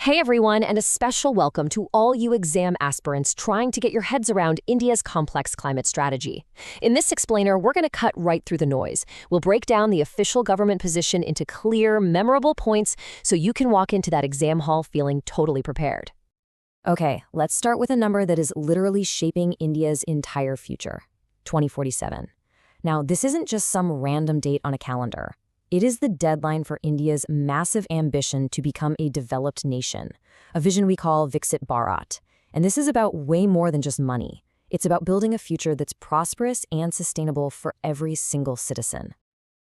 Hey everyone, and a special welcome to all you exam aspirants trying to get your heads around India's complex climate strategy. In this explainer, we're going to cut right through the noise. We'll break down the official government position into clear, memorable points so you can walk into that exam hall feeling totally prepared. Okay, let's start with a number that is literally shaping India's entire future, 2047. Now, this isn't just some random date on a calendar. It is the deadline for India's massive ambition to become a developed nation, a vision we call Viksit Bharat. And this is about way more than just money. It's about building a future that's prosperous and sustainable for every single citizen.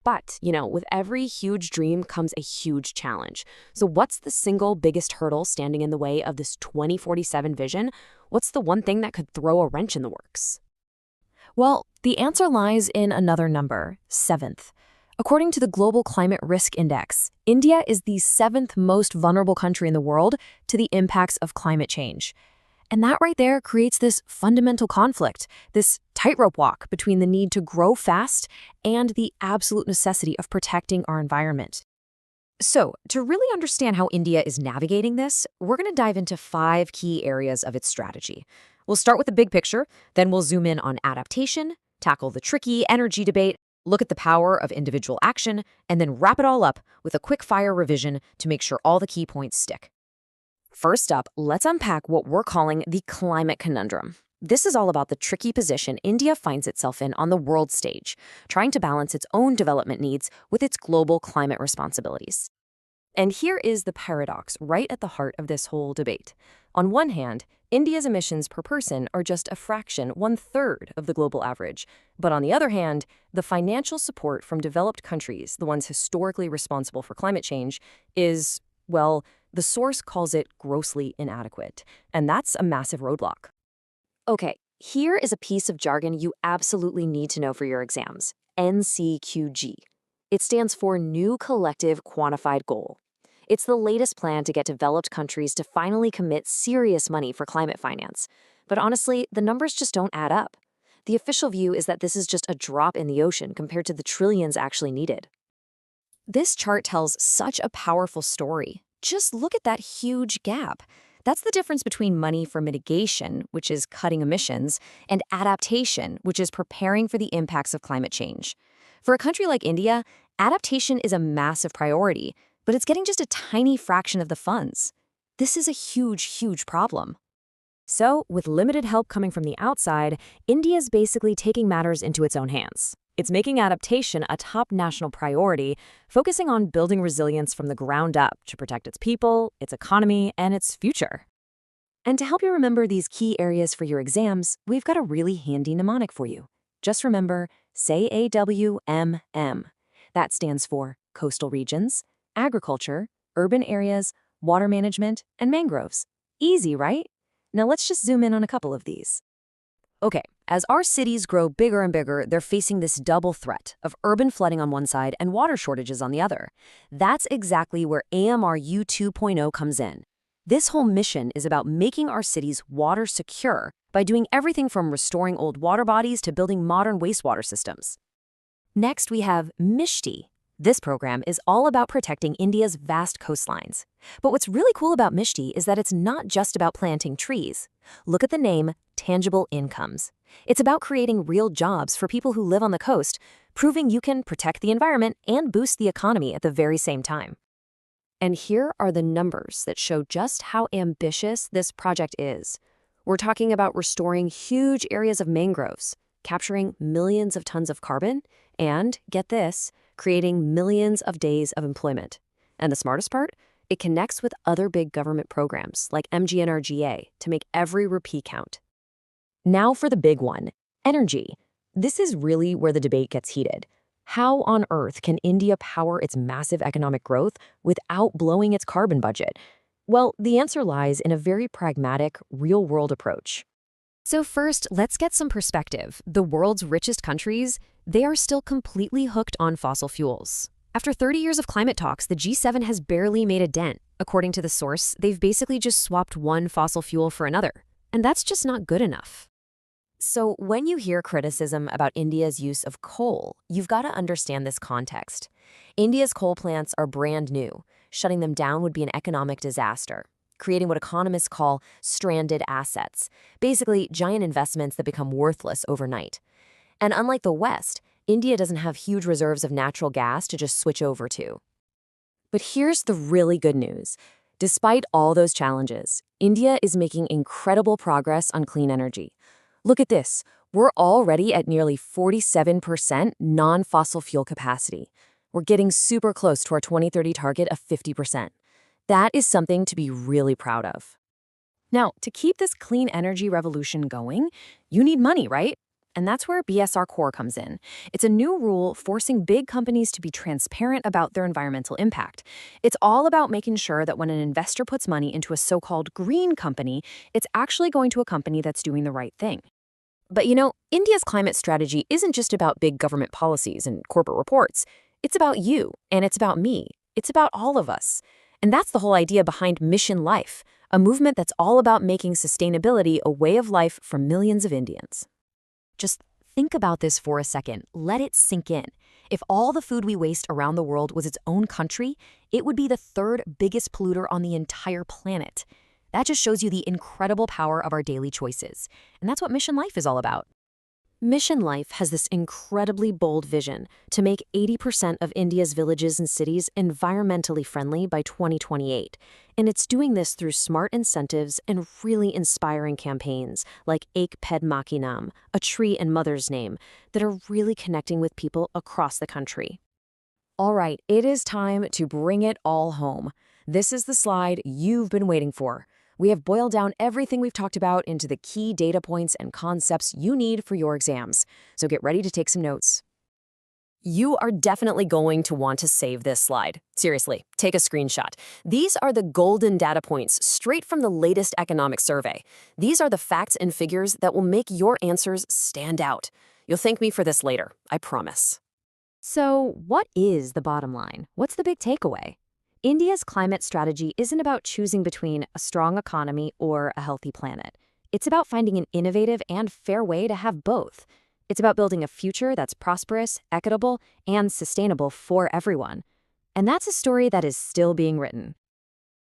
But, with every huge dream comes a huge challenge. So what's the single biggest hurdle standing in the way of this 2047 vision? What's the one thing that could throw a wrench in the works? Well, the answer lies in another number, 7th. According to the Global Climate Risk Index, India is the 7th most vulnerable country in the world to the impacts of climate change. And that right there creates this fundamental conflict, this tightrope walk between the need to grow fast and the absolute necessity of protecting our environment. So, to really understand how India is navigating this, we're going to dive into 5 key areas of its strategy. We'll start with the big picture, then we'll zoom in on adaptation, tackle the tricky energy debate, look at the power of individual action, and then wrap it all up with a quick-fire revision to make sure all the key points stick. First up, let's unpack what we're calling the climate conundrum. This is all about the tricky position India finds itself in on the world stage, trying to balance its own development needs with its global climate responsibilities. And here is the paradox right at the heart of this whole debate. On one hand, India's emissions per person are just a fraction, 1/3 of the global average. But on the other hand, the financial support from developed countries, the ones historically responsible for climate change, is, well, the source calls it grossly inadequate. And that's a massive roadblock. Okay, here is a piece of jargon you absolutely need to know for your exams, NCQG. It stands for New Collective Quantified Goal. It's the latest plan to get developed countries to finally commit serious money for climate finance. But honestly, the numbers just don't add up. The official view is that this is just a drop in the ocean compared to the trillions actually needed. This chart tells such a powerful story. Just look at that huge gap. That's the difference between money for mitigation, which is cutting emissions, and adaptation, which is preparing for the impacts of climate change. For a country like India, adaptation is a massive priority, but it's getting just a tiny fraction of the funds. This is a huge, huge problem. So, with limited help coming from the outside, India's basically taking matters into its own hands. It's making adaptation a top national priority, focusing on building resilience from the ground up to protect its people, its economy, and its future. And to help you remember these key areas for your exams, we've got a really handy mnemonic for you. Just remember, say AWMM. That stands for coastal regions, agriculture, urban areas, water management, and mangroves. Easy, right? Now let's just zoom in on a couple of these. Okay, as our cities grow bigger and bigger, they're facing this double threat of urban flooding on one side and water shortages on the other. That's exactly where AMRU 2.0 comes in. This whole mission is about making our cities water secure by doing everything from restoring old water bodies to building modern wastewater systems. Next, we have Mishti. This program is all about protecting India's vast coastlines. But what's really cool about Mishti is that it's not just about planting trees. Look at the name, Tangible Incomes. It's about creating real jobs for people who live on the coast, proving you can protect the environment and boost the economy at the very same time. And here are the numbers that show just how ambitious this project is. We're talking about restoring huge areas of mangroves, capturing millions of tons of carbon, and, get this, creating millions of days of employment. And the smartest part? It connects with other big government programs like MGNRGA to make every rupee count. Now for the big one, energy. This is really where the debate gets heated. How on earth can India power its massive economic growth without blowing its carbon budget? Well, the answer lies in a very pragmatic, real-world approach. So first, let's get some perspective. The world's richest countries, they are still completely hooked on fossil fuels. After 30 years of climate talks, the G7 has barely made a dent. According to the source, they've basically just swapped one fossil fuel for another. And that's just not good enough. So when you hear criticism about India's use of coal, you've got to understand this context. India's coal plants are brand new. Shutting them down would be an economic disaster. creating what economists call stranded assets, basically giant investments that become worthless overnight. And unlike the West, India doesn't have huge reserves of natural gas to just switch over to. But here's the really good news. Despite all those challenges, India is making incredible progress on clean energy. Look at this. We're already at nearly 47% non-fossil fuel capacity. We're getting super close to our 2030 target of 50%. That is something to be really proud of. Now, to keep this clean energy revolution going, you need money, right? And that's where BSR Core comes in. It's a new rule forcing big companies to be transparent about their environmental impact. It's all about making sure that when an investor puts money into a so-called green company, it's actually going to a company that's doing the right thing. But India's climate strategy isn't just about big government policies and corporate reports. It's about you, and it's about me. It's about all of us. And that's the whole idea behind Mission Life, a movement that's all about making sustainability a way of life for millions of Indians. Just think about this for a second. Let it sink in. If all the food we waste around the world was its own country, it would be the third biggest polluter on the entire planet. That just shows you the incredible power of our daily choices. And that's what Mission Life is all about. Mission Life has this incredibly bold vision to make 80% of India's villages and cities environmentally friendly by 2028. And it's doing this through smart incentives and really inspiring campaigns like Ek Ped Maa Ki Naam, a tree in mother's name, that are really connecting with people across the country. All right, it is time to bring it all home. This is the slide you've been waiting for. We have boiled down everything we've talked about into the key data points and concepts you need for your exams. So get ready to take some notes. You are definitely going to want to save this slide. Seriously, take a screenshot. These are the golden data points straight from the latest economic survey. These are the facts and figures that will make your answers stand out. You'll thank me for this later, I promise. So, what is the bottom line? What's the big takeaway? India's climate strategy isn't about choosing between a strong economy or a healthy planet. It's about finding an innovative and fair way to have both. It's about building a future that's prosperous, equitable, and sustainable for everyone. And that's a story that is still being written.